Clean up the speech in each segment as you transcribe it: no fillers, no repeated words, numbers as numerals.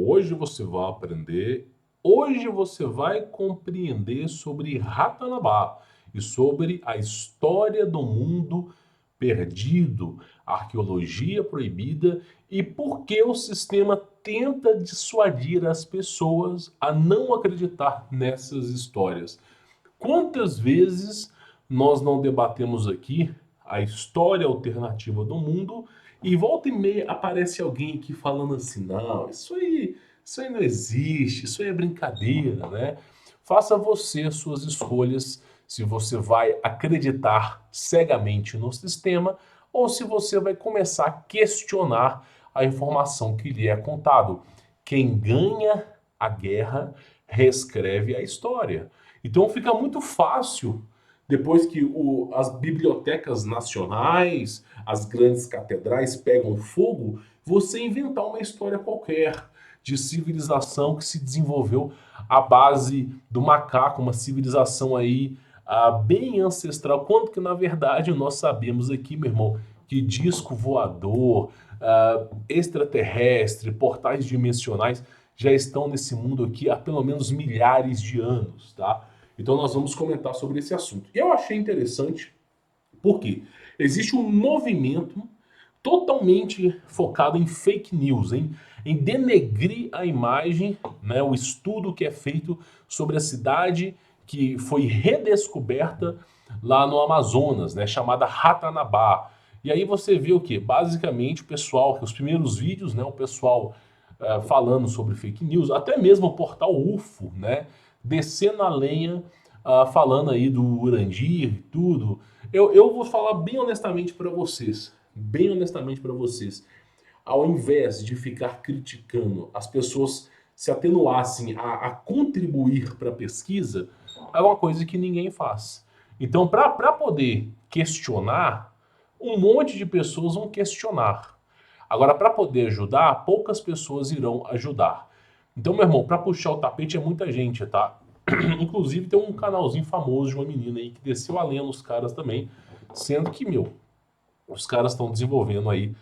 hoje você vai aprender, hoje você vai compreender sobre Ratanabá e sobre a história do mundo perdido, arqueologia proibida e por que o sistema tenta dissuadir as pessoas a não acreditar nessas histórias. Quantas vezes nós não debatemos aqui a história alternativa do mundo e volta e meia aparece alguém aqui falando assim, não, isso aí não existe, isso aí é brincadeira, né? Faça você as suas escolhas se você vai acreditar cegamente no sistema ou se você vai começar a questionar a informação que lhe é contado. Quem ganha a guerra reescreve a história. Então fica muito fácil, depois que as bibliotecas nacionais, as grandes catedrais pegam fogo, você inventar uma história qualquer de civilização que se desenvolveu à base do macaco, uma civilização aí bem ancestral, quanto que na verdade nós sabemos aqui, meu irmão, que disco voador, extraterrestre, portais dimensionais já estão nesse mundo aqui há pelo menos milhares de anos, tá? Então nós vamos comentar sobre esse assunto. E eu achei interessante porque existe um movimento totalmente focado em fake news, em denegrir a imagem, né, o estudo que é feito sobre a cidade que foi redescoberta lá no Amazonas, né, chamada Ratanabá. E aí você vê o que? Basicamente o pessoal, os primeiros vídeos, né, o pessoal falando sobre fake news, até mesmo o portal UFO, né, descendo a lenha, falando aí do Urandir e tudo. Eu vou falar bem honestamente para vocês, ao invés de ficar criticando, as pessoas se atenuassem a contribuir para a pesquisa, é uma coisa que ninguém faz. Então, para poder questionar, um monte de pessoas vão questionar. Agora, para poder ajudar, poucas pessoas irão ajudar. Então, meu irmão, para puxar o tapete é muita gente, tá? Inclusive tem um canalzinho famoso de uma menina aí que desceu a lenha nos caras também, sendo que, meu, os caras estão desenvolvendo aí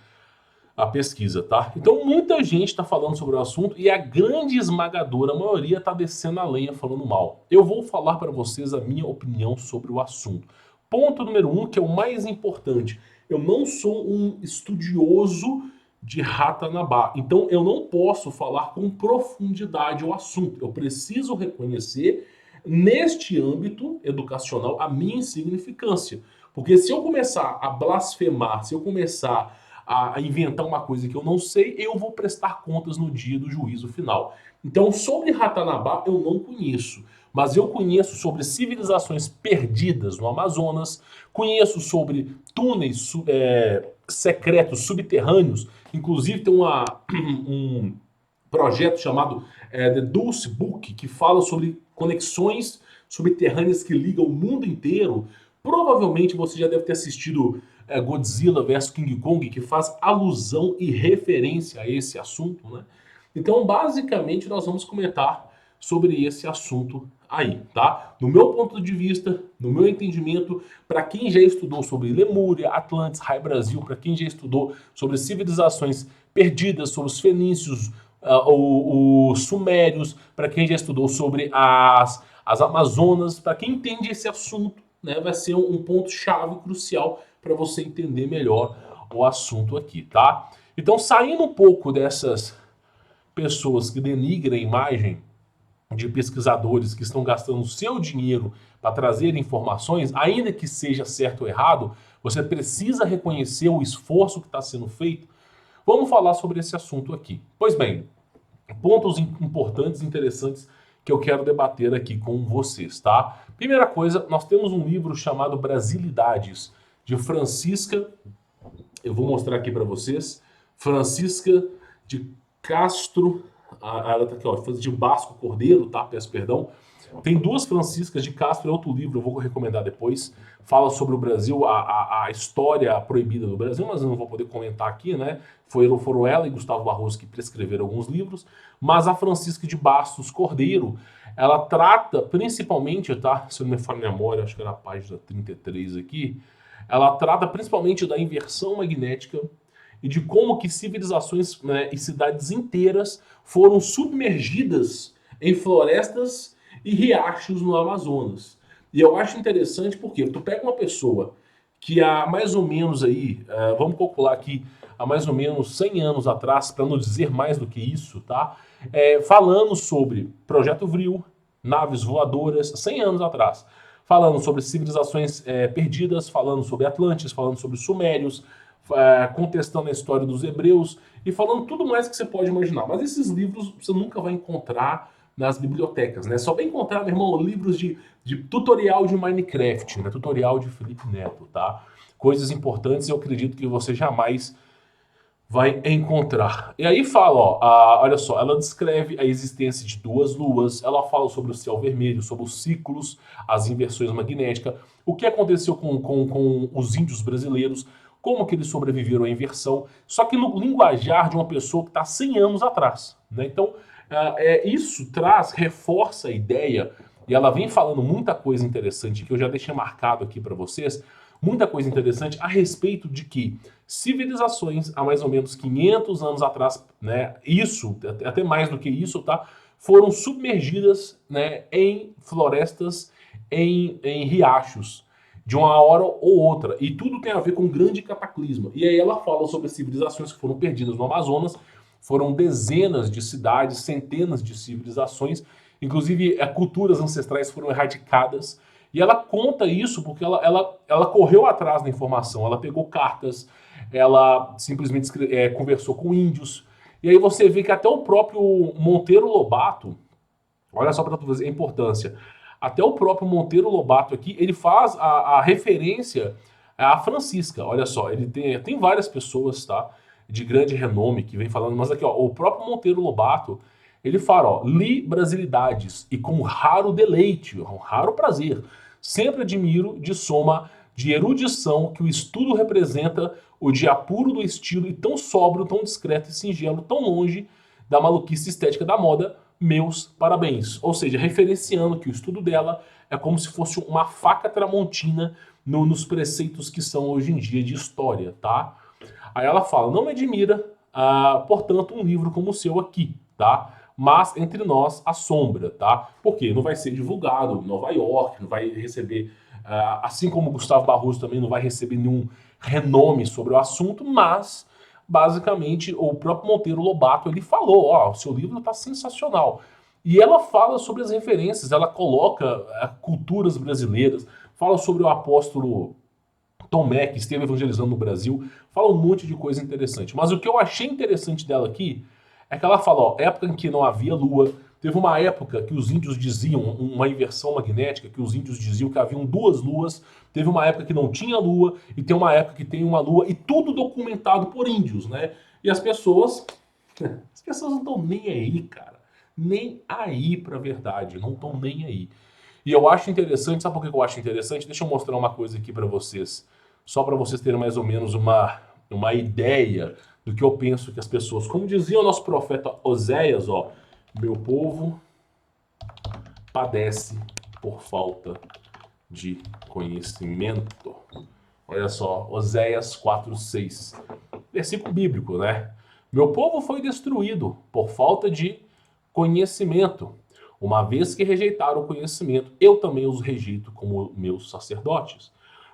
a pesquisa, tá? Então muita gente está falando sobre o assunto e a grande esmagadora maioria está descendo a lenha falando mal. Eu vou falar para vocês a minha opinião sobre o assunto. Ponto número um, que é o mais importante. Eu não sou um estudioso de Ratanabá, então eu não posso falar com profundidade o assunto. Eu preciso reconhecer neste âmbito educacional a minha insignificância. Porque se eu começar a blasfemar, se eu começar a inventar uma coisa que eu não sei, eu vou prestar contas no dia do juízo final. Então, sobre Ratanabá, eu não conheço. Mas eu conheço sobre civilizações perdidas no Amazonas, conheço sobre túneis secretos subterrâneos, inclusive tem um projeto chamado The Dulce Book, que fala sobre conexões subterrâneas que ligam o mundo inteiro. Provavelmente você já deve ter assistido Godzilla vs King Kong, que faz alusão e referência a esse assunto, né? Então, basicamente, nós vamos comentar sobre esse assunto aí, tá? No meu ponto de vista, no meu entendimento, para quem já estudou sobre Lemúria, Atlantis, Rai Brasil, para quem já estudou sobre civilizações perdidas, sobre os fenícios, os sumérios, para quem já estudou sobre as Amazonas, para quem entende esse assunto, né, vai ser um ponto-chave crucial para você entender melhor o assunto aqui, tá? Então, saindo um pouco dessas pessoas que denigram a imagem de pesquisadores que estão gastando o seu dinheiro para trazer informações, ainda que seja certo ou errado, você precisa reconhecer o esforço que está sendo feito. Vamos falar sobre esse assunto aqui. Pois bem, pontos importantes e interessantes que eu quero debater aqui com vocês, tá? Primeira coisa, nós temos um livro chamado Brasilidades, de Francisca, eu vou mostrar aqui para vocês, Francisca de Castro, ela tá aqui, ó, de Basco Cordeiro, tá? Peço perdão. Tem duas Franciscas de Castro, é outro livro, eu vou recomendar depois. Fala sobre o Brasil, a história proibida do Brasil, mas eu não vou poder comentar aqui, né? Foram ela e Gustavo Barroso que prescreveram alguns livros. Mas a Francisca de Bastos Cordeiro, ela trata principalmente, tá? Se eu não me falha a memória, acho que era a página 33 aqui. Ela trata principalmente da inversão magnética e de como que civilizações, né, e cidades inteiras foram submergidas em florestas e riachos no Amazonas. E eu acho interessante porque tu pega uma pessoa que há mais ou menos aí, vamos calcular aqui, há mais ou menos 100 anos atrás, para não dizer mais do que isso, tá? Falando sobre Projeto Vril, naves voadoras, 100 anos atrás. Falando sobre civilizações perdidas, falando sobre Atlantes, falando sobre Sumérios, contestando a história dos hebreus e falando tudo mais que você pode imaginar. Mas esses livros você nunca vai encontrar nas bibliotecas, né? Só vai encontrar, meu irmão, livros de tutorial de Minecraft, né? Tutorial de Felipe Neto, tá? Coisas importantes eu acredito que você jamais vai encontrar. E aí fala, ó, olha só, ela descreve a existência de duas luas, ela fala sobre o céu vermelho, sobre os ciclos, as inversões magnéticas, o que aconteceu com os índios brasileiros, como que eles sobreviveram à inversão, só que no linguajar de uma pessoa que está 100 anos atrás, né? Então, isso reforça a ideia, e ela vem falando muita coisa interessante que eu já deixei marcado aqui para vocês, muita coisa interessante a respeito de que civilizações há mais ou menos 500 anos atrás, né, isso, até mais do que isso, tá, foram submergidas, né, em florestas, em riachos, de uma hora ou outra. E tudo tem a ver com um grande cataclisma. E aí ela fala sobre civilizações que foram perdidas no Amazonas, foram dezenas de cidades, centenas de civilizações, inclusive culturas ancestrais foram erradicadas. E ela conta isso porque ela correu atrás da informação, ela pegou cartas, ela simplesmente conversou com índios. E aí você vê que até o próprio Monteiro Lobato, olha só para tu ver a importância, até o próprio Monteiro Lobato aqui, ele faz a referência à Francisca. Olha só, ele tem várias pessoas, tá, de grande renome que vem falando, mas aqui, ó, o próprio Monteiro Lobato, ele fala, ó, li brasilidades e com raro deleite, um raro prazer, sempre admiro de soma de erudição que o estudo representa o de apuro do estilo e tão sóbrio, tão discreto e singelo, tão longe da maluquice estética da moda, meus parabéns. Ou seja, referenciando que o estudo dela é como se fosse uma faca tramontina nos preceitos que são hoje em dia de história, tá? Aí ela fala, não me admira, portanto, um livro como o seu aqui, tá? Mas entre nós a sombra, tá? Porque não vai ser divulgado em Nova York, não vai receber, assim como Gustavo Barroso também não vai receber nenhum renome sobre o assunto, mas basicamente o próprio Monteiro Lobato ele falou, ó, o seu livro tá sensacional. E ela fala sobre as referências, ela coloca culturas brasileiras, fala sobre o apóstolo Tomé, que esteve evangelizando no Brasil, fala um monte de coisa interessante. Mas o que eu achei interessante dela aqui é que ela fala, ó, época em que não havia lua, teve uma época que os índios diziam, uma inversão magnética, que os índios diziam que haviam duas luas, teve uma época que não tinha lua, e tem uma época que tem uma lua, e tudo documentado por índios, né? E as pessoas não estão nem aí, cara. Nem aí pra verdade, não estão nem aí. E eu acho interessante, sabe por que eu acho interessante? Deixa eu mostrar uma coisa aqui pra vocês, só pra vocês terem mais ou menos uma ideia do que eu penso que as pessoas, como dizia o nosso profeta Oséias, ó, meu povo padece por falta de conhecimento. Olha só, Oséias 4:6, versículo bíblico, né? Meu povo foi destruído por falta de conhecimento. Uma vez que rejeitaram o conhecimento, eu também os rejeito como meus sacerdotes.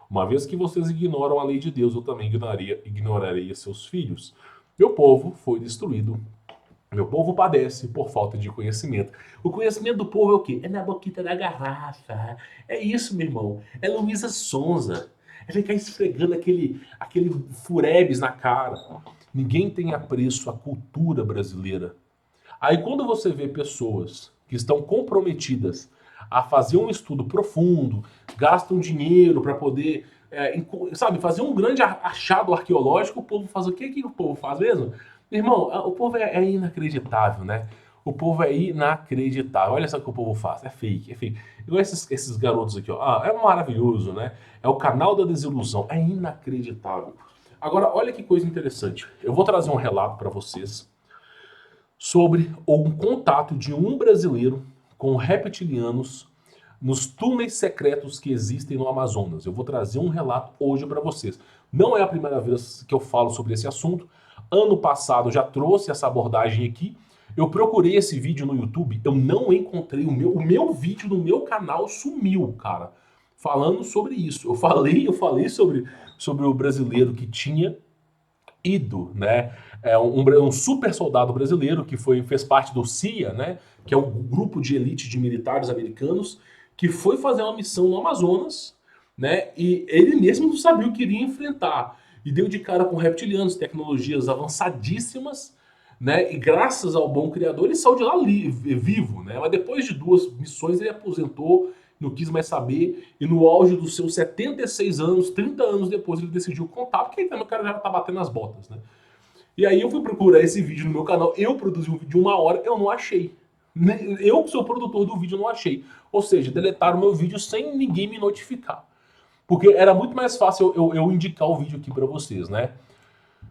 Uma vez que vocês ignoram a lei de Deus, eu também ignorarei seus filhos. Meu povo foi destruído. Meu povo padece por falta de conhecimento. O conhecimento do povo é o quê? É na boquita da garrafa. É isso, meu irmão. É Luísa Sonza. É ficar esfregando aquele furebes na cara. Ninguém tem apreço à cultura brasileira. Aí quando você vê pessoas que estão comprometidas a fazer um estudo profundo, gastam dinheiro para poder, sabe, fazer um grande achado arqueológico, o povo faz o quê? O que o povo faz mesmo? Irmão, o povo é inacreditável, né? O povo é inacreditável. Olha só o que o povo faz. É fake, é fake. Igual esses garotos aqui, ó. Ah, é maravilhoso, né? É o canal da desilusão. É inacreditável. Agora, olha que coisa interessante. Eu vou trazer um relato para vocês sobre um contato de um brasileiro com reptilianos nos túneis secretos que existem no Amazonas. Eu vou trazer um relato hoje para vocês. Não é a primeira vez que eu falo sobre esse assunto, Ano passado eu já trouxe essa abordagem aqui. Eu procurei esse vídeo no YouTube, eu não encontrei o meu vídeo no meu canal sumiu, cara, falando sobre isso. Eu falei sobre o brasileiro que tinha ido, né? Um super soldado brasileiro que fez parte do CIA, né? Que é um grupo de elite de militares americanos que foi fazer uma missão no Amazonas, né? E ele mesmo não sabia o que iria enfrentar e deu de cara com reptilianos, tecnologias avançadíssimas, né? E graças ao bom criador ele saiu de lá vivo, né? Mas depois de 2 missões ele aposentou, não quis mais saber, e no auge dos seus 76 anos, 30 anos depois, ele decidiu contar, porque então o cara já tá batendo as botas, né? E aí eu fui procurar esse vídeo no meu canal, eu produzi um vídeo de 1 hora, eu não achei. Eu que sou produtor do vídeo, não achei. Ou seja, deletaram o meu vídeo sem ninguém me notificar. Porque era muito mais fácil eu indicar o vídeo aqui pra vocês, né?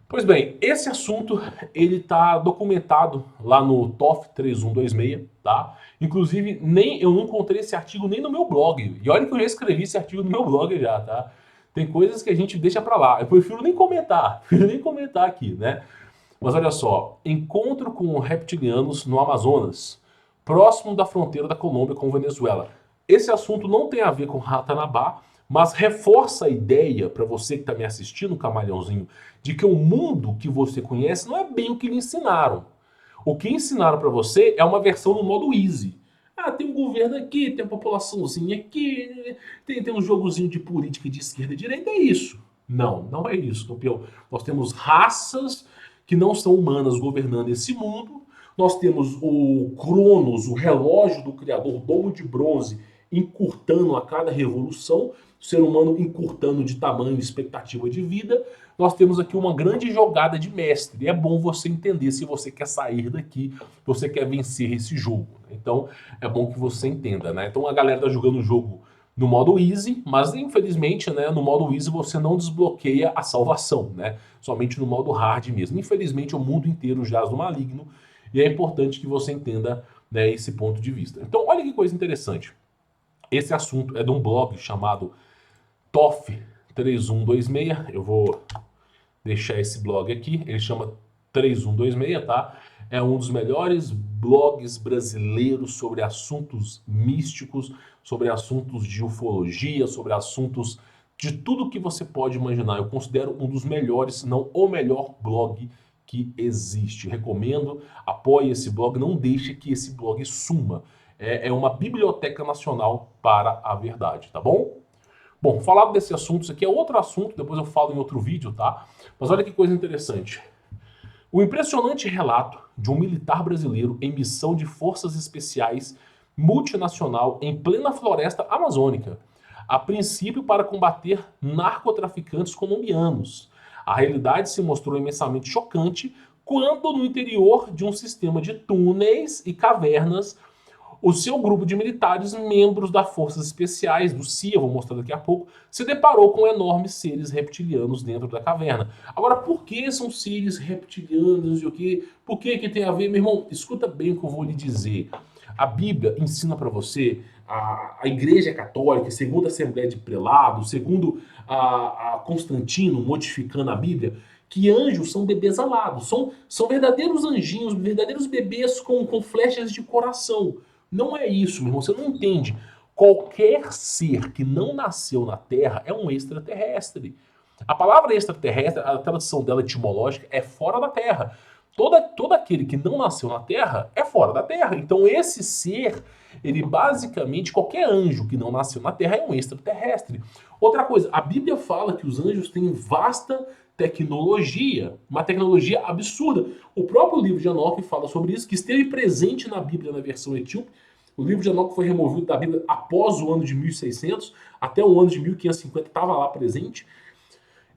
Pois bem, esse assunto ele está documentado lá no TOF 3126, tá? Inclusive, eu não encontrei esse artigo nem no meu blog. E olha que eu já escrevi esse artigo no meu blog já, tá? Tem coisas que a gente deixa pra lá. Eu prefiro nem comentar, prefiro nem comentar aqui, né? Mas olha só, encontro com reptilianos no Amazonas, próximo da fronteira da Colômbia com Venezuela. Esse assunto não tem a ver com Ratanabá, mas reforça a ideia para você que está me assistindo, camalhãozinho, de que o mundo que você conhece não é bem o que lhe ensinaram. O que ensinaram para você é uma versão no modo easy. Ah, tem um governo aqui, tem uma populaçãozinha aqui, tem um jogozinho de política de esquerda e direita, é isso. Não, não é isso, campeão. Nós temos raças que não são humanas governando esse mundo. Nós temos o Cronos, o relógio do Criador, o domo de bronze, encurtando a cada revolução, o ser humano encurtando de tamanho e expectativa de vida. Nós temos aqui uma grande jogada de mestre. E é bom você entender se você quer sair daqui, você quer vencer esse jogo. Então, é bom que você entenda, né? Então, a galera tá jogando o jogo no modo easy, mas infelizmente, né, no modo easy você não desbloqueia a salvação, né? Somente no modo hard mesmo. Infelizmente, o mundo inteiro jaz no maligno e é importante que você entenda, né, esse ponto de vista. Então, olha que coisa interessante. Esse assunto é de um blog chamado TOF 3126. Eu vou deixar esse blog aqui. Ele chama 3126, tá? É um dos melhores blogs brasileiros sobre assuntos místicos, sobre assuntos de ufologia, sobre assuntos de tudo que você pode imaginar. Eu considero um dos melhores, se não o melhor blog que existe. Recomendo, apoie esse blog, não deixe que esse blog suma. É uma biblioteca nacional para a verdade, tá bom? Bom, falado desse assunto, isso aqui é outro assunto, depois eu falo em outro vídeo, tá? Mas olha que coisa interessante. O impressionante relato de um militar brasileiro em missão de forças especiais multinacional em plena floresta amazônica, a princípio para combater narcotraficantes colombianos. A realidade se mostrou imensamente chocante quando, no interior de um sistema de túneis e cavernas, o seu grupo de militares, membros das forças especiais, do CIA, vou mostrar daqui a pouco, se deparou com enormes seres reptilianos dentro da caverna. Agora, por que são seres reptilianos e o que? Por que tem a ver? Meu irmão, escuta bem o que eu vou lhe dizer. A Bíblia ensina para você, a Igreja Católica, segundo a Assembleia de Prelados, segundo a Constantino, modificando a Bíblia, que anjos são bebês alados, são verdadeiros anjinhos, verdadeiros bebês com flechas de coração. Não é isso, meu irmão, você não entende. Qualquer ser que não nasceu na Terra é um extraterrestre. A palavra extraterrestre, a tradução dela etimológica é fora da Terra. Todo aquele que não nasceu na Terra é fora da Terra. Então esse ser, ele basicamente, qualquer anjo que não nasceu na Terra é um extraterrestre. Outra coisa, a Bíblia fala que os anjos têm vasta tecnologia, uma tecnologia absurda. O próprio livro de Enoque fala sobre isso, que esteve presente na Bíblia na versão etíope. O livro de Enoque foi removido da Bíblia após o ano de 1600, até o ano de 1550 estava lá presente.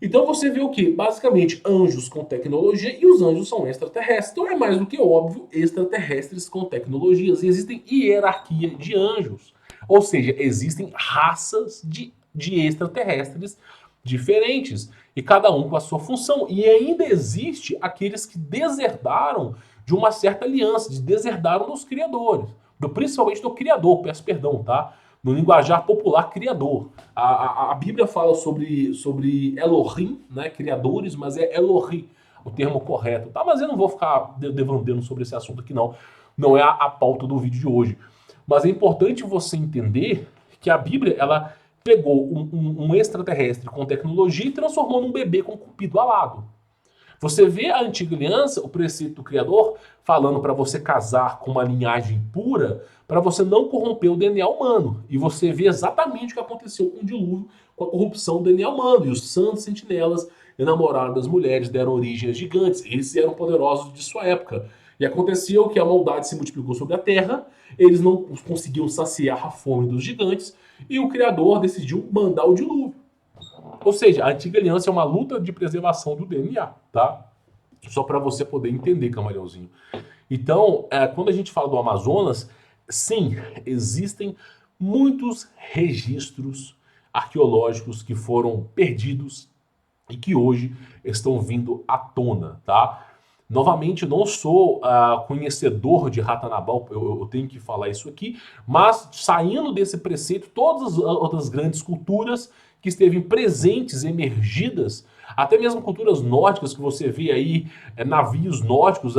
Então você vê o que? Basicamente, anjos com tecnologia e os anjos são extraterrestres. Então é mais do que óbvio, extraterrestres com tecnologias. E existem hierarquia de anjos. Ou seja, existem raças de extraterrestres diferentes. E cada um com a sua função. E ainda existe aqueles que deserdaram de uma certa aliança, deserdaram dos criadores. Principalmente do criador, peço perdão, tá? No linguajar popular, criador. A Bíblia fala sobre Elohim, né, criadores, mas é Elohim. o termo correto, tá? Mas eu não vou ficar devandando sobre esse assunto aqui, não. Não é a pauta do vídeo de hoje. Mas é importante você entender que a Bíblia, ela pegou um extraterrestre com tecnologia e transformou num bebê com cupido alado. Você vê a antiga aliança, o preceito do Criador, falando para você casar com uma linhagem pura, para você não corromper o DNA humano. E você vê exatamente o que aconteceu com o dilúvio, com a corrupção do DNA humano. E os santos sentinelas enamoraram das mulheres, deram origem a gigantes. Eles eram poderosos de sua época. E aconteceu que a maldade se multiplicou sobre a terra, eles não conseguiam saciar a fome dos gigantes, e o Criador decidiu mandar o dilúvio. Ou seja, a antiga aliança é uma luta de preservação do DNA, tá? Só para você poder entender, camaleãozinho. Então, quando a gente fala do Amazonas, sim, existem muitos registros arqueológicos que foram perdidos e que hoje estão vindo à tona, tá? Novamente, eu não sou conhecedor de Ratanabal, eu tenho que falar isso aqui, mas saindo desse preceito, todas as outras grandes culturas que esteve presentes, emergidas, até mesmo culturas nórdicas que você vê aí, navios nórdicos,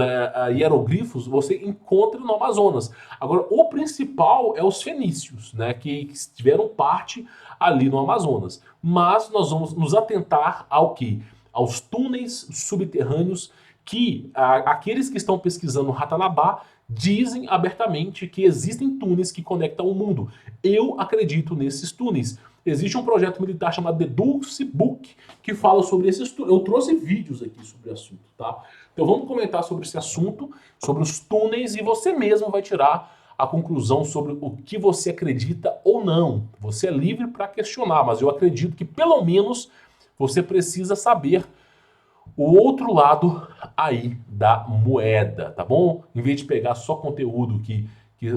hieroglifos, você encontra no Amazonas. Agora, o principal é os fenícios, né, que tiveram parte ali no Amazonas. Mas nós vamos nos atentar ao que? Aos túneis subterrâneos que aqueles que estão pesquisando Ratanabá dizem abertamente que existem túneis que conectam o mundo. Eu acredito nesses túneis. Existe um projeto militar chamado The Dulce Book que fala sobre esses túneis. Eu trouxe vídeos aqui sobre o assunto, tá? Então vamos comentar sobre esse assunto, sobre os túneis, e você mesmo vai tirar a conclusão sobre o que você acredita ou não. Você é livre para questionar, mas eu acredito que pelo menos você precisa saber o outro lado aí da moeda, tá bom? Em vez de pegar só conteúdo que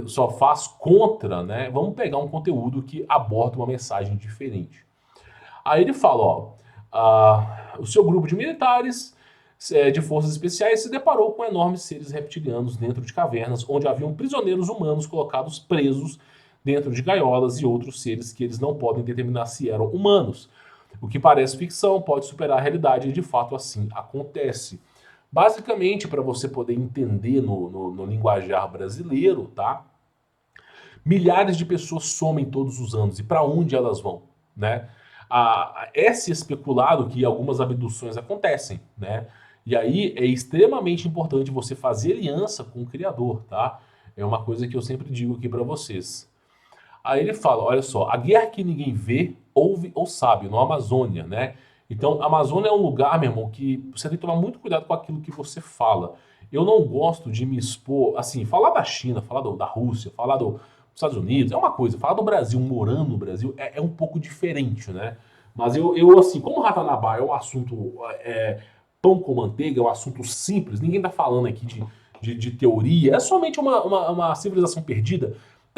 só faz contra, né? Vamos pegar um conteúdo que aborda uma mensagem diferente. Aí ele fala, ó, o seu grupo de militares de forças especiais se deparou com enormes seres reptilianos dentro de cavernas, onde haviam prisioneiros humanos colocados presos dentro de gaiolas e outros seres que eles não podem determinar se eram humanos. O que parece ficção pode superar a realidade e de fato assim acontece. Basicamente, para você poder entender no linguajar brasileiro, tá? Milhares de pessoas somem todos os anos. E para onde elas vão, né? É se especulado que algumas abduções acontecem, né? E aí é extremamente importante você fazer aliança com o Criador, tá? É uma coisa que eu sempre digo aqui para vocês. Aí ele fala, olha só, a guerra que ninguém vê, ouve ou sabe, no Amazônia, né? Então, a Amazônia é um lugar, meu irmão, que você tem que tomar muito cuidado com aquilo que você fala. Eu não gosto de me expor, assim, falar da China, falar da Rússia, falar dos Estados Unidos, é uma coisa, falar do Brasil, morando no Brasil, é um pouco diferente, né? Mas eu assim, como Ratanabá é um assunto pão com manteiga, é um assunto simples, ninguém tá falando aqui de teoria, é somente uma civilização perdida.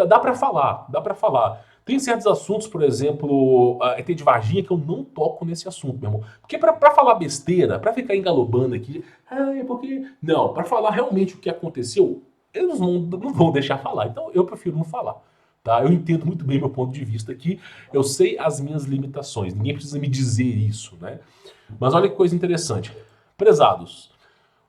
Dá pra falar, dá pra falar. Tem certos assuntos, por exemplo, ET de Varginha, que eu não toco nesse assunto, meu irmão. Porque pra falar besteira, pra ficar engalobando aqui, é porque... Não, pra falar realmente o que aconteceu, eles não vão deixar falar. Então eu prefiro não falar, tá? Eu entendo muito bem meu ponto de vista aqui, eu sei as minhas limitações, ninguém precisa me dizer isso, né? Mas olha que coisa interessante. Prezados,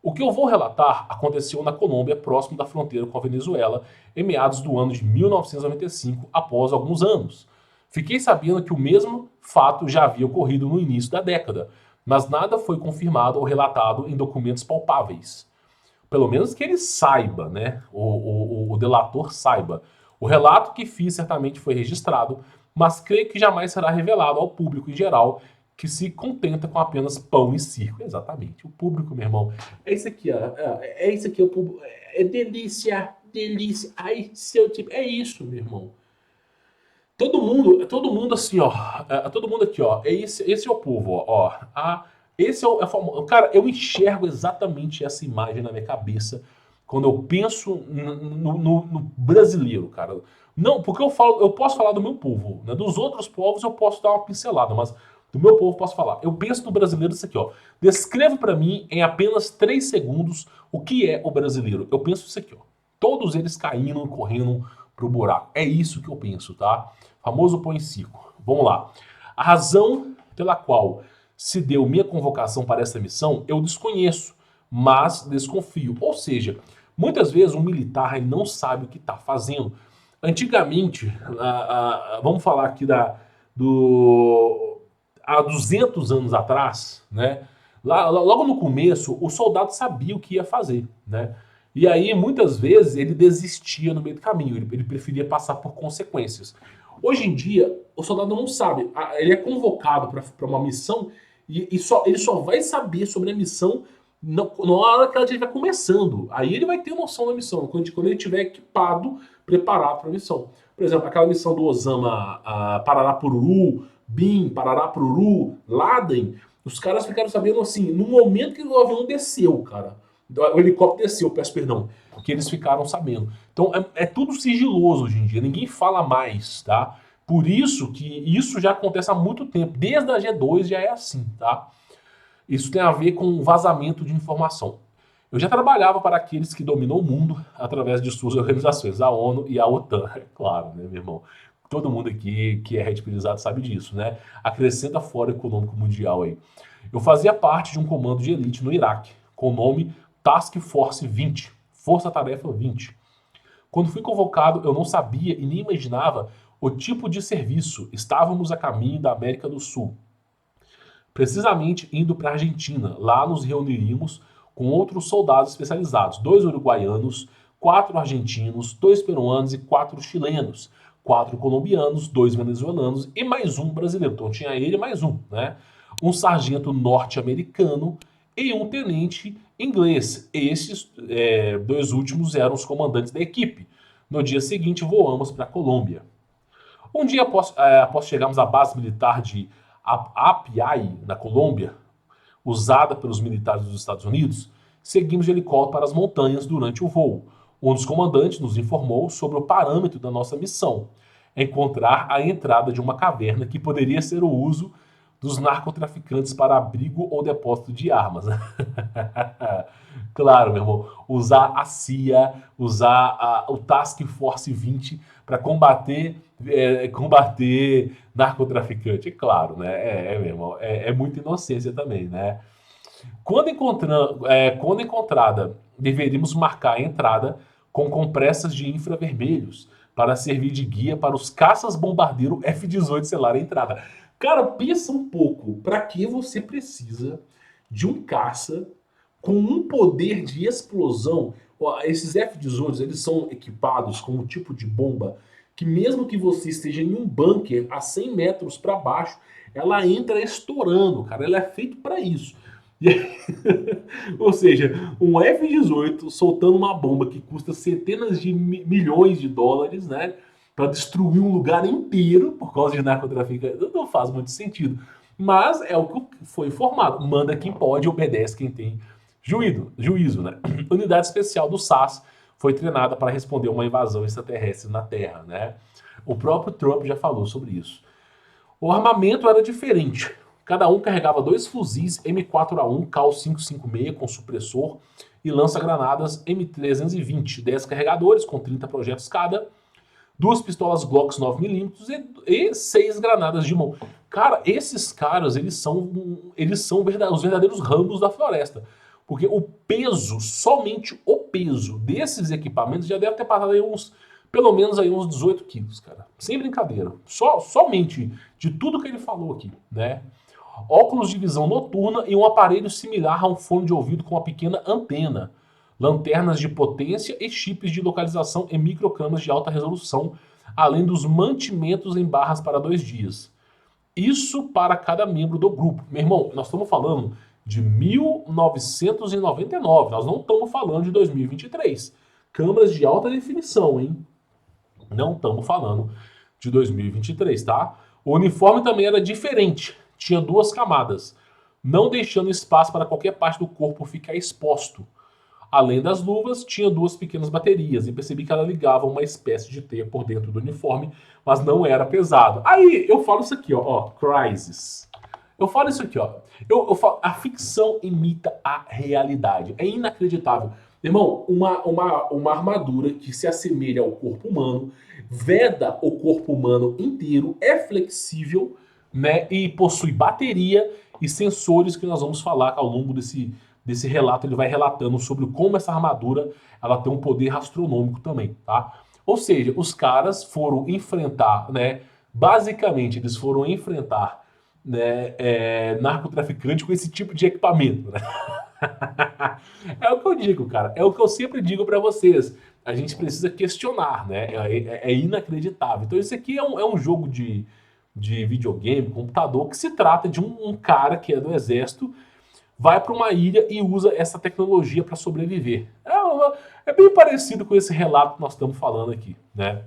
o que eu vou relatar aconteceu na Colômbia, próximo da fronteira com a Venezuela, em meados do ano de 1995, após alguns anos. Fiquei sabendo que o mesmo fato já havia ocorrido no início da década, mas nada foi confirmado ou relatado em documentos palpáveis. Pelo menos que ele saiba, né? O delator saiba. O relato que fiz certamente foi registrado, mas creio que jamais será revelado ao público em geral, que se contenta com apenas pão e circo. Exatamente. O público, meu irmão, é isso aqui, ó. É isso aqui, o público. É delícia, delícia. Ai, seu tipo. É isso, meu irmão. Todo mundo assim, ó. Todo mundo aqui, ó. Esse é o povo, ó. Esse é famoso. Cara, eu enxergo exatamente essa imagem na minha cabeça quando eu penso no brasileiro, cara. Não, porque eu posso falar do meu povo, né? Dos outros povos eu posso dar uma pincelada, mas do meu povo eu posso falar. Eu penso no brasileiro isso aqui, ó. Descreva pra mim em apenas 3 segundos o que é o brasileiro. Eu penso isso aqui, ó. Todos eles caindo, correndo pro buraco. É isso que eu penso, tá? Famoso põe em circo. Vamos lá. A razão pela qual se deu minha convocação para essa missão, eu desconheço, mas desconfio. Ou seja, muitas vezes um militar ele não sabe o que está fazendo. Antigamente, vamos falar aqui há 200 anos atrás, né? Logo no começo, o soldado sabia o que ia fazer, né? E aí, muitas vezes, ele desistia no meio do caminho, ele preferia passar por consequências. Hoje em dia, o soldado não sabe. Ele é convocado para uma missão ele só vai saber sobre a missão na hora que ela estiver começando. Aí ele vai ter noção da missão, quando ele estiver equipado, preparado para a missão. Por exemplo, aquela missão do Osama, Pararapururu, BIM, Pararapururu, Laden, os caras ficaram sabendo assim, no momento que o avião desceu, cara. O helicóptero desceu, peço perdão. Que eles ficaram sabendo. Então é tudo sigiloso hoje em dia, ninguém fala mais, tá? Por isso que isso já acontece há muito tempo. Desde a G2 já é assim, tá? Isso tem a ver com vazamento de informação. Eu já trabalhava para aqueles que dominam o mundo através de suas organizações, a ONU e a OTAN. É claro, né, meu irmão? Todo mundo aqui que é redpilizado sabe disso, né? Acrescenta Fórum Econômico Mundial aí. Eu fazia parte de um comando de elite no Iraque, com o nome Task Force 20, Força Tarefa 20. Quando fui convocado, eu não sabia e nem imaginava o tipo de serviço. Estávamos a caminho da América do Sul. Precisamente indo para a Argentina. Lá nos reuniríamos com outros soldados especializados. 2 uruguaianos, 4 argentinos, 2 peruanos e 4 chilenos. 4 colombianos, 2 venezuelanos e mais um brasileiro. Então tinha ele e mais um, né? Um sargento norte-americano e um tenente inglês. Esses 2 últimos eram os comandantes da equipe. No dia seguinte voamos para a Colômbia. Um dia após chegarmos à base militar de Apiai, na Colômbia, usada pelos militares dos Estados Unidos, seguimos de helicóptero para as montanhas durante o voo. Um dos comandantes nos informou sobre o parâmetro da nossa missão: encontrar a entrada de uma caverna que poderia ser o uso dos narcotraficantes para abrigo ou depósito de armas. Claro, meu irmão, usar a CIA, usar o Task Force 20 para combater narcotraficante. É claro, né? Meu irmão, é muita inocência também, né? Quando encontrada, deveríamos marcar a entrada com compressas de infravermelhos para servir de guia para os caças bombardeiro F-18 selar a entrada. Cara, pensa um pouco, para que você precisa de um caça com um poder de explosão? Esses F-18, eles são equipados com um tipo de bomba que mesmo que você esteja em um bunker a 100 metros para baixo, ela entra estourando, cara. Ela é feito para isso. Ou seja, um F-18 soltando uma bomba que custa centenas de milhões de dólares, né? Para destruir um lugar inteiro por causa de narcotraficante, não faz muito sentido. Mas é o que foi informado. Manda quem pode, obedece quem tem juízo, né? Unidade especial do SAS foi treinada para responder uma invasão extraterrestre na Terra, né? O próprio Trump já falou sobre isso. O armamento era diferente. Cada um carregava 2 fuzis M4A1 Cal 556 com supressor e lança-granadas M320, 10 carregadores com 30 projetos cada, 2 pistolas Glocks 9mm e 6 granadas de mão. Cara, esses caras, eles são os verdadeiros Rambos da floresta. Porque o peso, somente o peso desses equipamentos já deve ter passado aí pelo menos aí uns 18 quilos, cara. Sem brincadeira. Somente de tudo que ele falou aqui, né? Óculos de visão noturna e um aparelho similar a um fone de ouvido com uma pequena antena. Lanternas de potência e chips de localização e microcâmeras de alta resolução, além dos mantimentos em barras para 2 dias. Isso para cada membro do grupo. Meu irmão, nós estamos falando de 1999, nós não estamos falando de 2023. Câmeras de alta definição, hein? Não estamos falando de 2023, tá? O uniforme também era diferente. Tinha 2 camadas, não deixando espaço para qualquer parte do corpo ficar exposto. Além das luvas, tinha 2 pequenas baterias e percebi que ela ligava uma espécie de teia por dentro do uniforme, mas não era pesado. Aí eu falo isso aqui, ó, Crysis. Eu falo isso aqui, ó. Eu falo, a ficção imita a realidade. É inacreditável. Irmão, uma armadura que se assemelha ao corpo humano, veda o corpo humano inteiro, é flexível, né? E possui bateria e sensores que nós vamos falar ao longo desse relato. Ele vai relatando sobre como essa armadura ela tem um poder astronômico também, tá? Ou seja, os caras foram enfrentar, né? Basicamente, eles foram enfrentar, né, narcotraficante com esse tipo de equipamento, né? É o que eu digo, cara. É o que eu sempre digo pra vocês. A gente precisa questionar, né? É inacreditável. Então, isso aqui é um jogo de videogame, computador, que se trata de um cara que é do exército, vai para uma ilha e usa essa tecnologia para sobreviver. É bem parecido com esse relato que nós estamos falando aqui, né?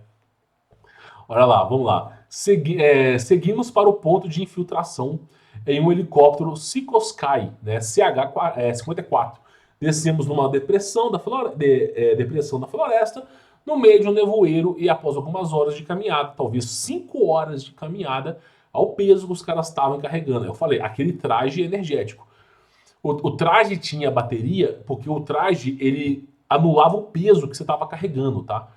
Olha lá, vamos lá. Seguimos para o ponto de infiltração em um helicóptero Sikorsky, né, CH-54. Descemos numa depressão da floresta, no meio de um nevoeiro e após algumas horas de caminhada, talvez 5 horas de caminhada, ao peso que os caras estavam carregando. Eu falei, aquele traje energético. O traje tinha bateria porque o traje ele anulava o peso que você estava carregando, tá?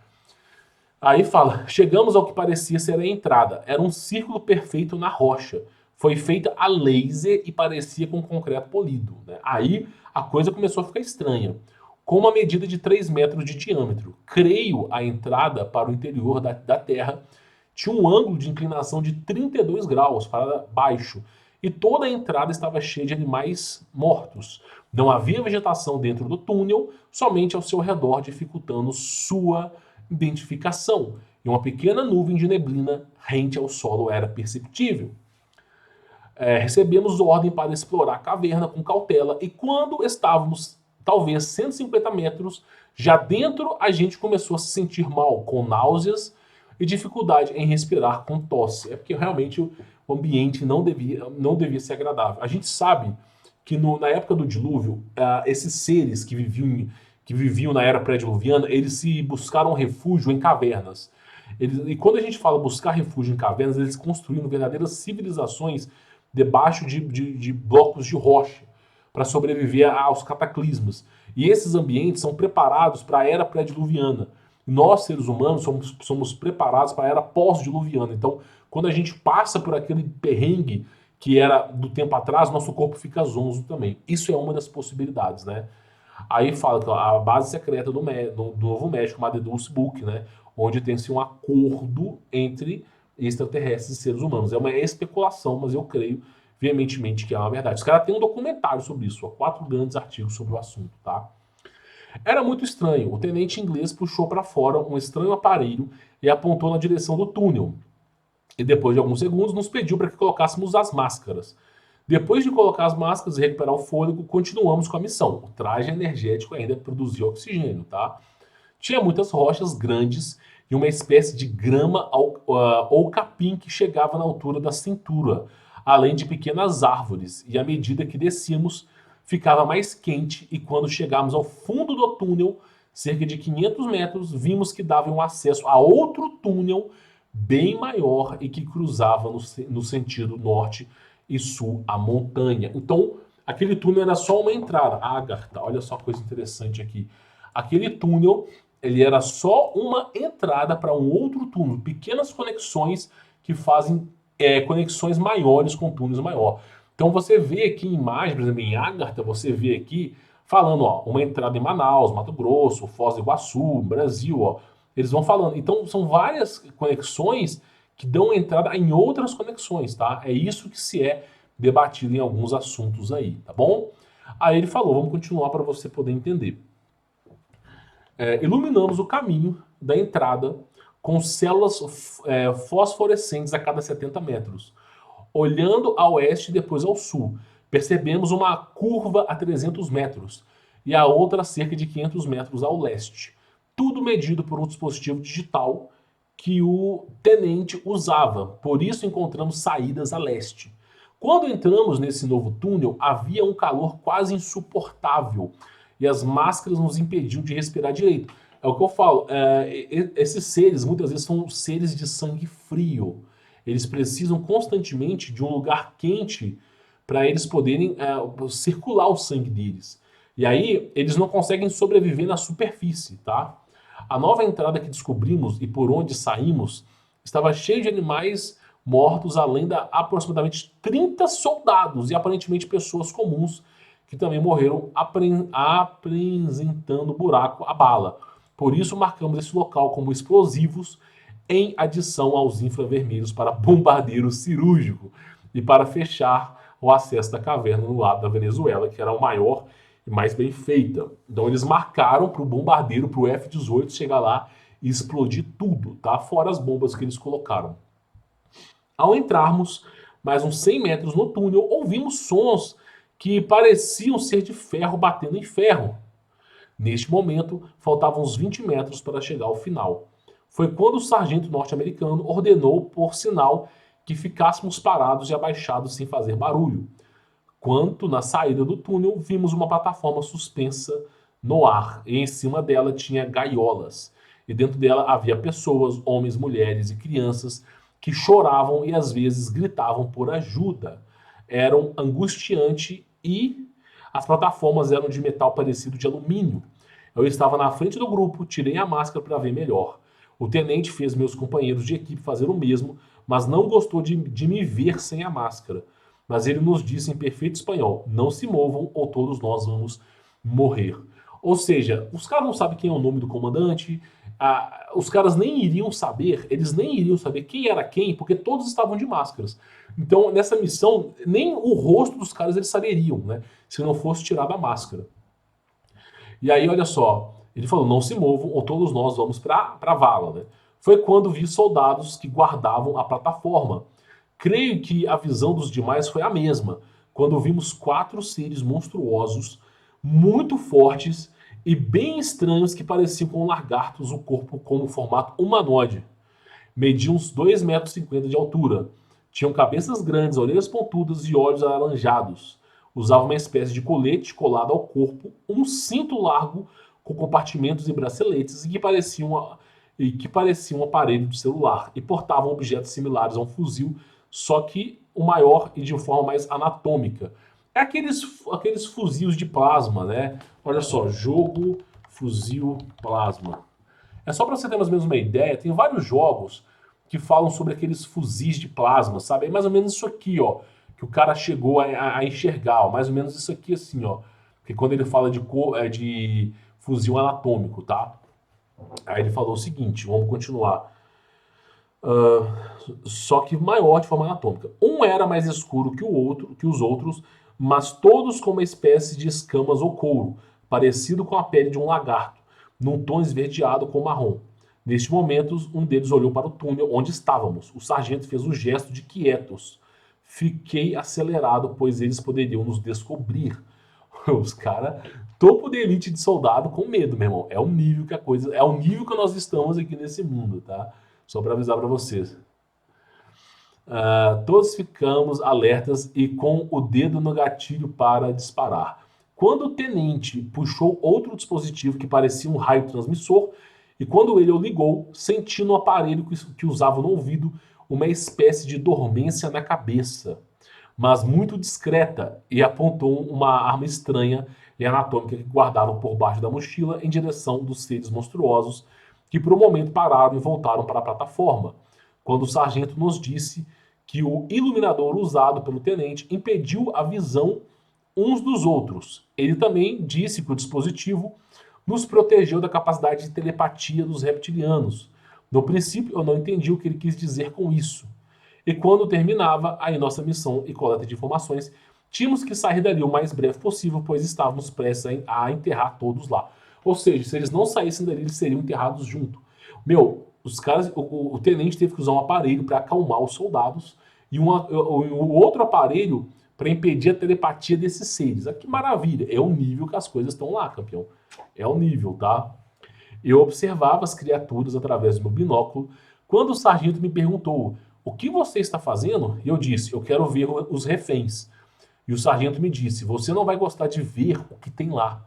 Aí fala, chegamos ao que parecia ser a entrada. Era um círculo perfeito na rocha. Foi feita a laser e parecia com concreto polido, né? Aí a coisa começou a ficar estranha. Com uma medida de 3 metros de diâmetro. Creio a entrada para o interior da Terra tinha um ângulo de inclinação de 32 graus para baixo. E toda a entrada estava cheia de animais mortos. Não havia vegetação dentro do túnel, somente ao seu redor, dificultando sua identificação, e uma pequena nuvem de neblina rente ao solo era perceptível. Recebemos ordem para explorar a caverna com cautela, e quando estávamos talvez 150 metros, já dentro a gente começou a se sentir mal, com náuseas e dificuldade em respirar com tosse. É porque realmente o ambiente não devia ser agradável. A gente sabe que na época do dilúvio, esses seres que viviam na era pré-diluviana, eles se buscaram refúgio em cavernas. E quando a gente fala buscar refúgio em cavernas, eles construíram verdadeiras civilizações debaixo de blocos de rocha para sobreviver aos cataclismos. E esses ambientes são preparados para a era pré-diluviana. Nós, seres humanos, somos preparados para a era pós-diluviana. Então, quando a gente passa por aquele perrengue que era do tempo atrás, nosso corpo fica zonzo também. Isso é uma das possibilidades, né? Aí fala que a base secreta do Novo México, Madedulce Book, né? Onde tem-se um acordo entre extraterrestres e seres humanos. É uma especulação, mas eu creio veementemente que é uma verdade. Os caras têm um documentário sobre isso, ó, 4 grandes artigos sobre o assunto, tá? Era muito estranho. O tenente inglês puxou para fora um estranho aparelho e apontou na direção do túnel. E depois de alguns segundos nos pediu para que colocássemos as máscaras. Depois de colocar as máscaras e recuperar o fôlego, continuamos com a missão. O traje energético ainda produzia oxigênio, tá? Tinha muitas rochas grandes e uma espécie de grama ou capim que chegava na altura da cintura, além de pequenas árvores. E à medida que descíamos, ficava mais quente e quando chegamos ao fundo do túnel, cerca de 500 metros, vimos que dava um acesso a outro túnel bem maior e que cruzava no sentido norte e sul a montanha. Então, aquele túnel era só uma entrada. Agartha, olha só a coisa interessante aqui. Aquele túnel, ele era só uma entrada para um outro túnel. Pequenas conexões que fazem conexões maiores com túneis maior. Então você vê aqui em imagem, por exemplo, em Agartha, você vê aqui falando, ó, uma entrada em Manaus, Mato Grosso, Foz do Iguaçu, Brasil, ó. Eles vão falando. Então são várias conexões que dão entrada em outras conexões, tá? É isso que se é debatido em alguns assuntos aí, tá bom? Aí ele falou, vamos continuar para você poder entender. Iluminamos o caminho da entrada com células fosforescentes a cada 70 metros. Olhando a oeste e depois ao sul, percebemos uma curva a 300 metros e a outra a cerca de 500 metros ao leste. Tudo medido por um dispositivo digital que o tenente usava, por isso encontramos saídas a leste. Quando entramos nesse novo túnel, havia um calor quase insuportável e as máscaras nos impediam de respirar direito. É o que eu falo, esses seres muitas vezes são seres de sangue frio. Eles precisam constantemente de um lugar quente para eles poderem circular o sangue deles. E aí eles não conseguem sobreviver na superfície, tá? A nova entrada que descobrimos e por onde saímos estava cheia de animais mortos, além da aproximadamente 30 soldados e aparentemente pessoas comuns que também morreram apresentando buraco à bala. Por isso marcamos esse local como explosivos em adição aos infravermelhos para bombardeiro cirúrgico e para fechar o acesso da caverna no lado da Venezuela, que era o maior e mais bem feita. Então eles marcaram para o bombardeiro, para o F-18 chegar lá e explodir tudo, tá? Fora as bombas que eles colocaram. Ao entrarmos mais uns 100 metros no túnel, ouvimos sons que pareciam ser de ferro batendo em ferro. Neste momento, faltavam uns 20 metros para chegar ao final. Foi quando o sargento norte-americano ordenou, por sinal, que ficássemos parados e abaixados sem fazer barulho. Quanto na saída do túnel, vimos uma plataforma suspensa no ar, e em cima dela tinha gaiolas. E dentro dela havia pessoas, homens, mulheres e crianças que choravam e às vezes gritavam por ajuda. Eram angustiante e as plataformas eram de metal parecido de alumínio. Eu estava na frente do grupo, tirei a máscara para ver melhor. O tenente fez meus companheiros de equipe fazer o mesmo, mas não gostou de me ver sem a máscara. Mas ele nos disse em perfeito espanhol: não se movam ou todos nós vamos morrer. Ou seja, os caras não sabem quem é o nome do comandante, os caras nem iriam saber, eles nem iriam saber quem era quem, porque todos estavam de máscaras. Então, nessa missão, nem o rosto dos caras eles saberiam, né? Se não fosse tirada a máscara. E aí, olha só, ele falou: não se movam ou todos nós vamos para a vala, né? Foi quando vi soldados que guardavam a plataforma. Creio que a visão dos demais foi a mesma, quando vimos 4 seres monstruosos, muito fortes e bem estranhos que pareciam com lagartos, o corpo como formato humanoide. Mediam uns 2,50 metros de altura. Tinham cabeças grandes, orelhas pontudas e olhos alaranjados. Usavam uma espécie de colete colado ao corpo, um cinto largo com compartimentos e braceletes e que pareciam um aparelho de celular, e portavam objetos similares a um fuzil, só que o maior e de forma mais anatômica. É aqueles fuzis de plasma, né? Olha só, jogo, fuzil, plasma. É só para você ter mais ou menos uma ideia, tem vários jogos que falam sobre aqueles fuzis de plasma, sabe? É mais ou menos isso aqui, ó, que o cara chegou a enxergar, ó, mais ou menos isso aqui assim, ó. Que quando ele fala de fuzil anatômico, tá? Aí ele falou o seguinte, vamos continuar. Só que maior de forma anatômica. Um era mais escuro que os outros, mas todos com uma espécie de escamas ou couro, parecido com a pele de um lagarto, num tom esverdeado com marrom. Neste momento, um deles olhou para o túnel onde estávamos. O sargento fez o gesto de quietos. Fiquei acelerado, pois eles poderiam nos descobrir. Os caras, topo de elite de soldado com medo, meu irmão. É o nível que a coisa, é o nível que nós estamos aqui nesse mundo, tá? Só para avisar para vocês. Todos ficamos alertas e com o dedo no gatilho para disparar. Quando o tenente puxou outro dispositivo que parecia um raio transmissor, e quando ele o ligou, senti no aparelho que usava no ouvido uma espécie de dormência na cabeça, mas muito discreta, e apontou uma arma estranha e anatômica que guardavam por baixo da mochila em direção dos seres monstruosos, que por um momento pararam e voltaram para a plataforma, quando o sargento nos disse que o iluminador usado pelo tenente impediu a visão uns dos outros. Ele também disse que o dispositivo nos protegeu da capacidade de telepatia dos reptilianos. No princípio, eu não entendi o que ele quis dizer com isso. E quando terminava a nossa missão e coleta de informações, tínhamos que sair dali o mais breve possível, pois estávamos prestes a enterrar todos lá. Ou seja, se eles não saíssem dali, eles seriam enterrados junto. Meu, os caras, o tenente teve que usar um aparelho para acalmar os soldados e o outro aparelho para impedir a telepatia desses seres. Que maravilha! É o nível que as coisas estão lá, campeão. É o nível, tá? Eu observava as criaturas através do meu binóculo quando o sargento me perguntou: o que você está fazendo? E eu disse: eu quero ver os reféns. E o sargento me disse: você não vai gostar de ver o que tem lá.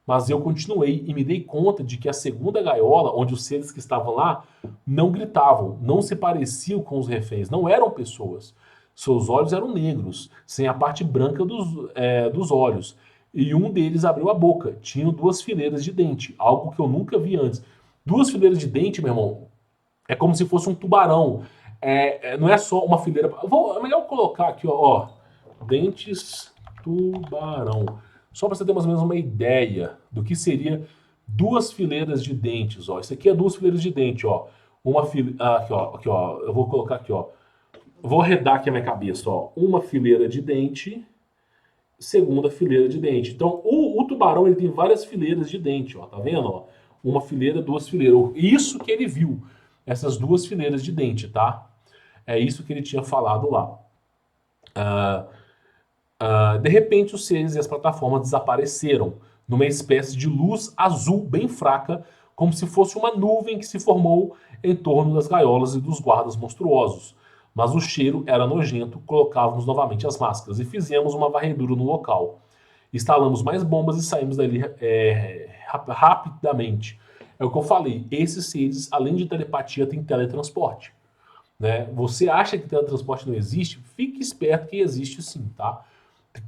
Mas eu continuei e me dei conta de que a segunda gaiola, onde os seres que estavam lá, não gritavam, não se pareciam com os reféns, não eram pessoas. Seus olhos eram negros, sem a parte branca dos olhos. E um deles abriu a boca. Tinham 2 fileiras de dente, algo que eu nunca vi antes. 2 fileiras de dente, meu irmão, é como se fosse um tubarão. Não é só uma fileira. É melhor colocar aqui, ó, dentes tubarão. Só para você ter mais ou menos uma ideia do que seria duas fileiras de dentes, ó. Isso aqui é duas fileiras de dente, ó. Uma fileira, aqui, ó. Eu vou colocar aqui, ó. Vou arredar aqui a minha cabeça, ó. Uma fileira de dente, segunda fileira de dente. Então, o tubarão ele tem várias fileiras de dente, ó. Tá vendo, ó? Uma fileira, duas fileiras. Isso que ele viu, essas duas fileiras de dente, tá? É isso que ele tinha falado lá. De repente, os seres e as plataformas desapareceram numa espécie de luz azul bem fraca, como se fosse uma nuvem que se formou em torno das gaiolas e dos guardas monstruosos. Mas o cheiro era nojento, colocávamos novamente as máscaras e fizemos uma varredura no local. Instalamos mais bombas e saímos dali rapidamente. É o que eu falei, esses seres, além de telepatia, têm teletransporte. Né? Você acha que teletransporte não existe? Fique esperto que existe sim, tá?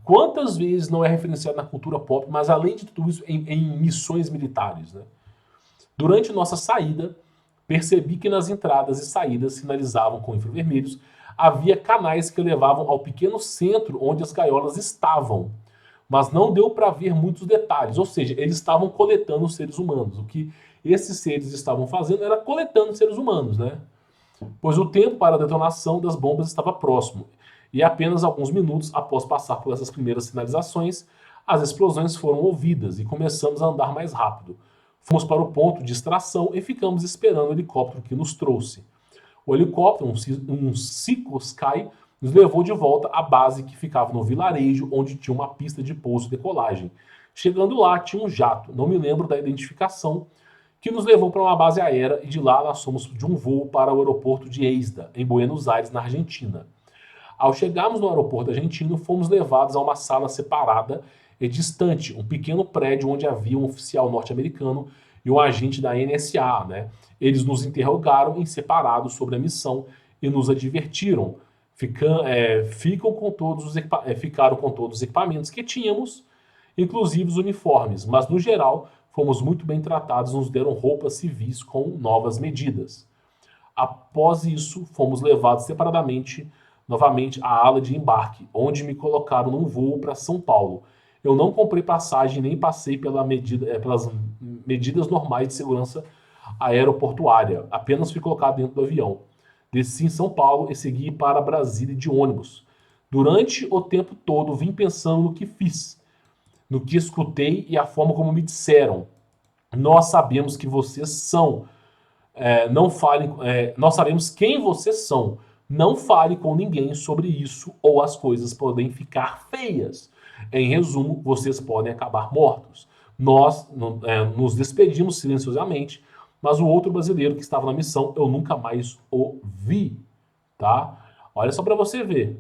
Quantas vezes não é referenciado na cultura pop, mas além de tudo isso, em missões militares, né? Durante nossa saída, percebi que nas entradas e saídas sinalizavam com infravermelhos, havia canais que levavam ao pequeno centro onde as gaiolas estavam. Mas não deu para ver muitos detalhes, ou seja, eles estavam coletando os seres humanos. O que esses seres estavam fazendo era coletando seres humanos, né? Pois o tempo para a detonação das bombas estava próximo, e apenas alguns minutos após passar por essas primeiras sinalizações, as explosões foram ouvidas e começamos a andar mais rápido. Fomos para o ponto de extração e ficamos esperando o helicóptero que nos trouxe. O helicóptero, um Seco Sky, nos levou de volta à base que ficava no vilarejo, onde tinha uma pista de pouso e decolagem. Chegando lá, tinha um jato, não me lembro da identificação, que nos levou para uma base aérea e de lá nós fomos de um voo para o aeroporto de Ezda, em Buenos Aires, na Argentina. Ao chegarmos no aeroporto argentino, fomos levados a uma sala separada e distante, um pequeno prédio onde havia um oficial norte-americano e um agente da NSA, né? Eles nos interrogaram em separado sobre a missão e nos advertiram. Ficaram com todos os equipamentos que tínhamos, inclusive os uniformes, mas no geral fomos muito bem tratados e nos deram roupas civis com novas medidas. Após isso, fomos levados separadamente novamente à ala de embarque, onde me colocaram num voo para São Paulo. Eu não comprei passagem nem passei pelas medidas normais de segurança aeroportuária, apenas fui colocado dentro do avião. Desci em São Paulo e segui para Brasília de ônibus. Durante o tempo todo vim pensando no que fiz, no que escutei e a forma como me disseram. Nós sabemos que vocês são. Não falem. Nós sabemos quem vocês são. Não fale com ninguém sobre isso ou as coisas podem ficar feias. Em resumo, vocês podem acabar mortos. Nós nos despedimos silenciosamente, mas o outro brasileiro que estava na missão eu nunca mais o vi, tá? Olha só para você ver.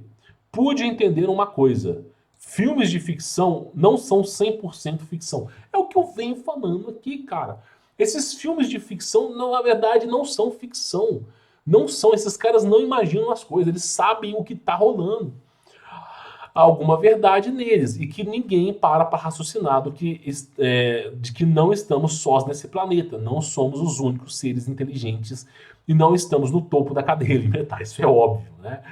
Pude entender uma coisa. Filmes de ficção não são 100% ficção. É o que eu venho falando aqui, cara. Esses filmes de ficção, na verdade, não são ficção. Não são, esses caras não imaginam as coisas, eles sabem o que está rolando. Há alguma verdade neles e que ninguém para raciocinar de que não estamos sós nesse planeta, não somos os únicos seres inteligentes e não estamos no topo da cadeia alimentar, isso é óbvio, né?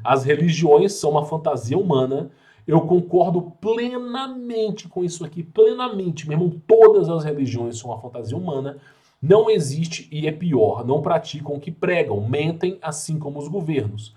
As religiões são uma fantasia humana, eu concordo plenamente com isso aqui, plenamente, meu irmão, todas as religiões são uma fantasia humana, não existe e é pior, não praticam o que pregam, mentem assim como os governos.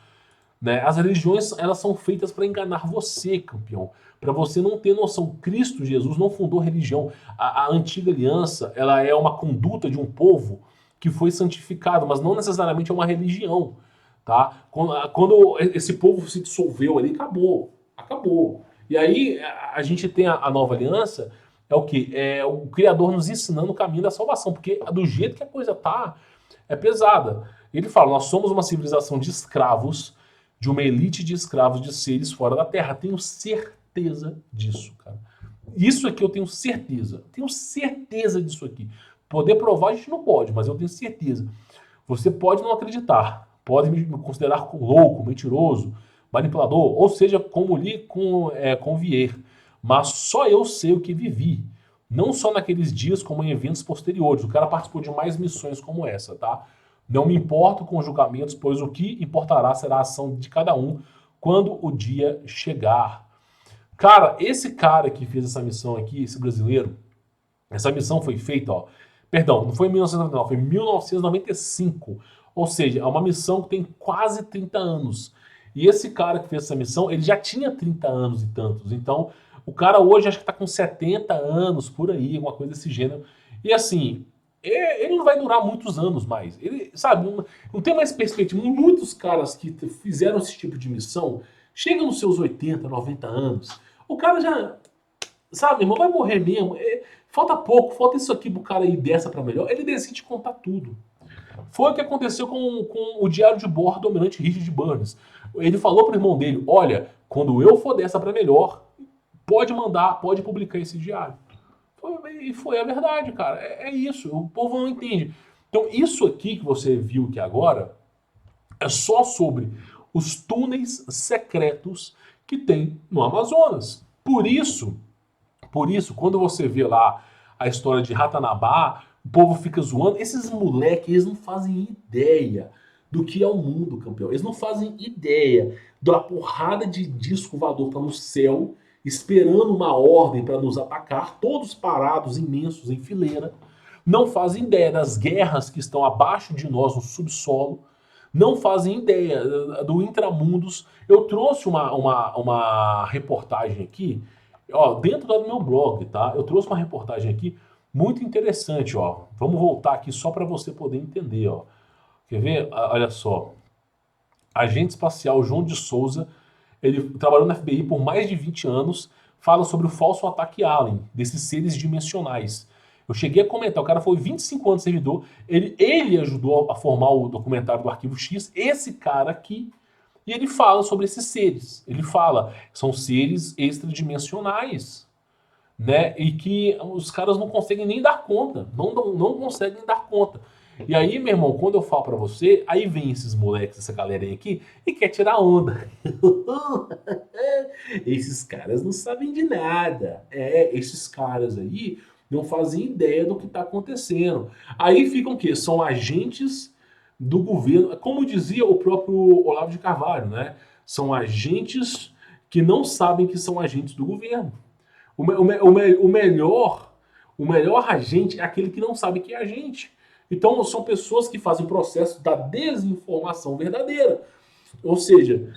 Né? As religiões elas são feitas para enganar você, campeão, para você não ter noção. Cristo Jesus não fundou religião. A antiga aliança ela é uma conduta de um povo que foi santificado, mas não necessariamente é uma religião. Tá? Quando esse povo se dissolveu ali, acabou. E aí a gente tem a nova aliança, é o que? É o Criador nos ensinando o caminho da salvação, porque do jeito que a coisa tá, é pesada. Ele fala, nós somos uma civilização de escravos, de uma elite de escravos de seres fora da Terra. Tenho certeza disso, cara. Isso aqui eu tenho certeza. Tenho certeza disso aqui. Poder provar a gente não pode, mas eu tenho certeza. Você pode não acreditar, pode me considerar louco, mentiroso, manipulador, ou seja, como li com Vier. Mas só eu sei o que vivi. Não só naqueles dias, como em eventos posteriores. O cara participou de mais missões como essa, tá? Não me importo com os julgamentos, pois o que importará será a ação de cada um quando o dia chegar. Cara, esse cara que fez essa missão aqui, esse brasileiro, essa missão foi feita, ó, perdão, não foi em 1999, foi em 1995. Ou seja, é uma missão que tem quase 30 anos. E esse cara que fez essa missão, ele já tinha 30 anos e tantos. Então, o cara hoje acho que tá com 70 anos, por aí, alguma coisa desse gênero. E assim, ele não vai durar muitos anos mais. Ele, sabe, não tem mais perspectiva. Muitos caras que fizeram esse tipo de missão chegam nos seus 80, 90 anos. O cara já, sabe, irmão, vai morrer mesmo. Falta pouco, falta isso aqui pro cara ir dessa pra melhor. Ele decide contar tudo. Foi o que aconteceu com o diário de bordo do almirante Richard Burns. Ele falou pro irmão dele: olha, quando eu for dessa pra melhor, pode mandar, pode publicar esse diário. E foi a verdade, cara. É isso. O povo não entende. Então, isso aqui que você viu aqui agora é só sobre os túneis secretos que tem no Amazonas. Por isso, quando você vê lá a história de Ratanabá, o povo fica zoando. Esses moleques, eles não fazem ideia do que é o mundo, campeão. Eles não fazem ideia da porrada de disco voador tá no céu, esperando uma ordem para nos atacar, todos parados, imensos, em fileira. Não fazem ideia das guerras que estão abaixo de nós no subsolo. Não fazem ideia do Intramundos. Eu trouxe uma reportagem aqui, ó, dentro do meu blog, tá? Eu trouxe uma reportagem aqui muito interessante, ó. Vamos voltar aqui só para você poder entender, ó. Quer ver? Olha só. Agente espacial João de Souza, ele trabalhou na FBI por mais de 20 anos, fala sobre o falso ataque Alien, desses seres dimensionais. Eu cheguei a comentar, o cara foi 25 anos servidor, ele ajudou a formar o documentário do Arquivo X, esse cara aqui, e ele fala sobre esses seres. Ele fala, são seres extradimensionais, né? E que os caras não conseguem nem dar conta, não conseguem dar conta. E aí, meu irmão, quando eu falo pra você, aí vem esses moleques, essa galera aí aqui, e quer tirar onda. Esses caras não sabem de nada. Esses caras aí não fazem ideia do que está acontecendo. Aí ficam o quê? São agentes do governo. Como dizia o próprio Olavo de Carvalho, né? São agentes que não sabem que são agentes do governo. O melhor agente é aquele que não sabe que é agente. Então são pessoas que fazem o processo da desinformação verdadeira. Ou seja,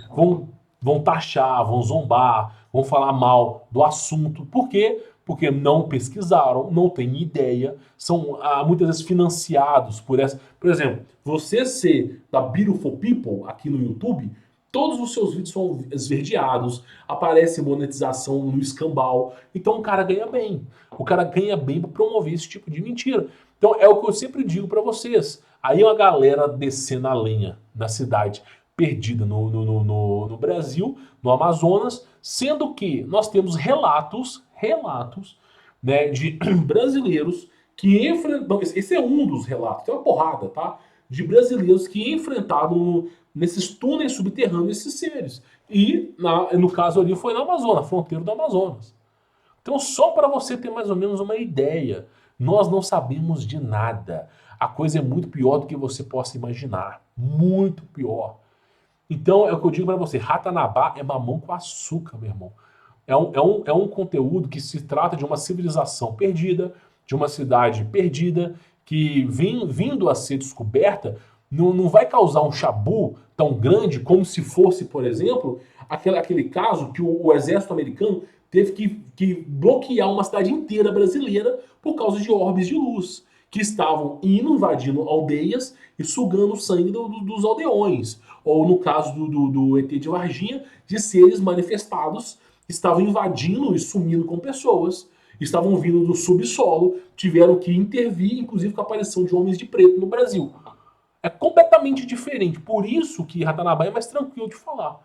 vão taxar, vão zombar, vão falar mal do assunto. Por quê? Porque não pesquisaram, não têm ideia, são muitas vezes financiados por essa. Por exemplo, você ser da Beautiful People aqui no YouTube, todos os seus vídeos são esverdeados, aparece monetização no escambau. Então o cara ganha bem. O cara ganha bem para promover esse tipo de mentira. Então é o que eu sempre digo para vocês. Aí uma galera descendo a lenha na cidade, perdida no Brasil, no Amazonas, sendo que nós temos relatos, né, de brasileiros que enfrentam. Esse é um dos relatos, tem uma porrada, tá? De brasileiros que enfrentaram nesses túneis subterrâneos esses seres. E, no caso ali, foi na Amazonas, fronteira do Amazonas. Então, só para você ter mais ou menos uma ideia, nós não sabemos de nada. A coisa é muito pior do que você possa imaginar. Muito pior. Então, é o que eu digo para você, Ratanabá é mamão com açúcar, meu irmão. É um conteúdo que se trata de uma civilização perdida, de uma cidade perdida, que vindo a ser descoberta, não vai causar um chabu tão grande como se fosse, por exemplo, aquele caso que o exército americano teve que bloquear uma cidade inteira brasileira por causa de orbes de luz, que estavam indo, invadindo aldeias e sugando o sangue dos aldeões. Ou no caso do ET de Varginha, de seres manifestados estavam invadindo e sumindo com pessoas, estavam vindo do subsolo, tiveram que intervir, inclusive com a aparição de homens de preto no Brasil. É completamente diferente, por isso que Ratanabá é mais tranquilo de falar.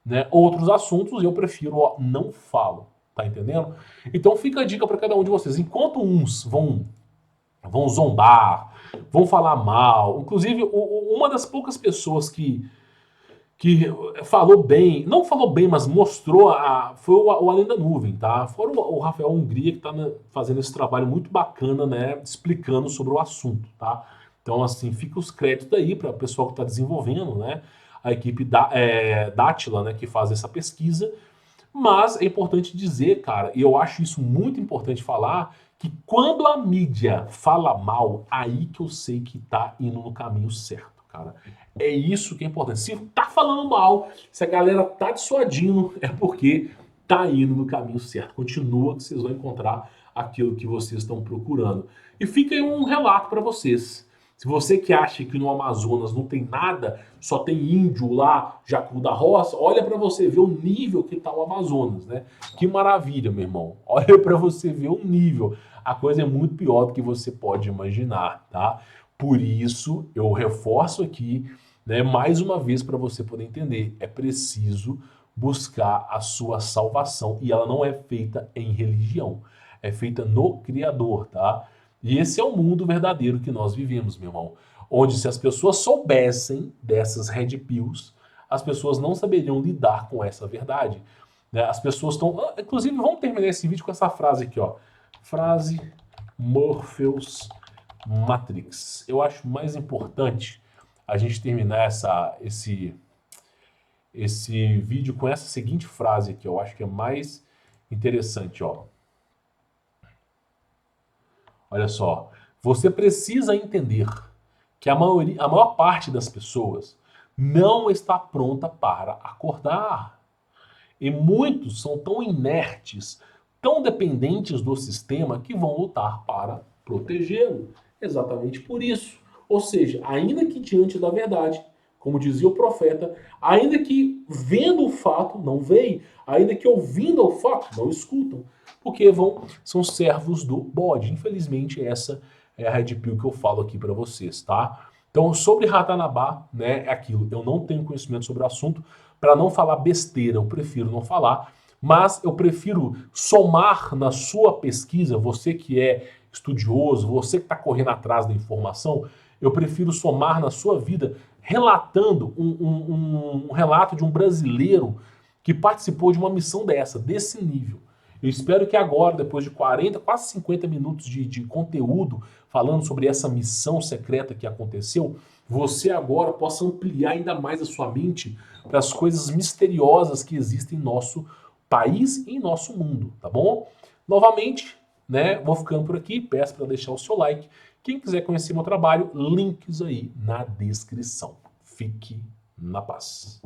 Né? Outros assuntos eu prefiro, ó, não falo, tá entendendo? Então fica a dica para cada um de vocês. Enquanto uns vão zombar, vão falar mal, inclusive uma das poucas pessoas que falou bem, não falou bem, mas mostrou, foi o Além da Nuvem, tá? Fora o Rafael Hungria, que tá fazendo esse trabalho muito bacana, né, explicando sobre o assunto, tá? Então, assim, fica os créditos aí para o pessoal que está desenvolvendo, né? A equipe da Dátila, né, que faz essa pesquisa. Mas é importante dizer, cara, e eu acho isso muito importante falar, que quando a mídia fala mal, aí que eu sei que tá indo no caminho certo, cara. É isso que é importante. Se tá falando mal, se a galera tá dissuadindo, é porque tá indo no caminho certo. Continua que vocês vão encontrar aquilo que vocês estão procurando. E fica aí um relato para vocês. Se você que acha que no Amazonas não tem nada, só tem índio lá, jacu da roça, olha para você ver o nível que tá o Amazonas, né? Que maravilha, meu irmão. Olha para você ver o nível. A coisa é muito pior do que você pode imaginar, tá? Por isso, eu reforço aqui, né, mais uma vez para você poder entender, é preciso buscar a sua salvação e ela não é feita em religião, é feita no Criador, tá? E esse é o mundo verdadeiro que nós vivemos, meu irmão. Onde se as pessoas soubessem dessas red pills, as pessoas não saberiam lidar com essa verdade. Né? As pessoas estão... Inclusive, vamos terminar esse vídeo com essa frase aqui, ó. Frase Morpheus Matrix. Eu acho mais importante a gente terminar esse vídeo com essa seguinte frase aqui. Eu acho que é mais interessante, ó. Olha só, você precisa entender que a maior parte das pessoas não está pronta para acordar. E muitos são tão inertes, tão dependentes do sistema que vão lutar para protegê-lo. Exatamente por isso. Ou seja, ainda que diante da verdade, como dizia o profeta, ainda que vendo o fato não veem, ainda que ouvindo o fato não escutam, porque são servos do bode. Infelizmente essa é a red pill que eu falo aqui para vocês, tá? Então sobre Ratanabá, né, é aquilo. Eu não tenho conhecimento sobre o assunto, para não falar besteira, eu prefiro não falar, mas eu prefiro somar na sua pesquisa, você que é estudioso, você que está correndo atrás da informação, eu prefiro somar na sua vida relatando um relato de um brasileiro que participou de uma missão desse nível. Eu espero que agora, depois de 40, quase 50 minutos de conteúdo falando sobre essa missão secreta que aconteceu, você agora possa ampliar ainda mais a sua mente para as coisas misteriosas que existem em nosso país e em nosso mundo, tá bom? Novamente, né, vou ficando por aqui, peço para deixar o seu like. Quem quiser conhecer meu trabalho, links aí na descrição. Fique na paz.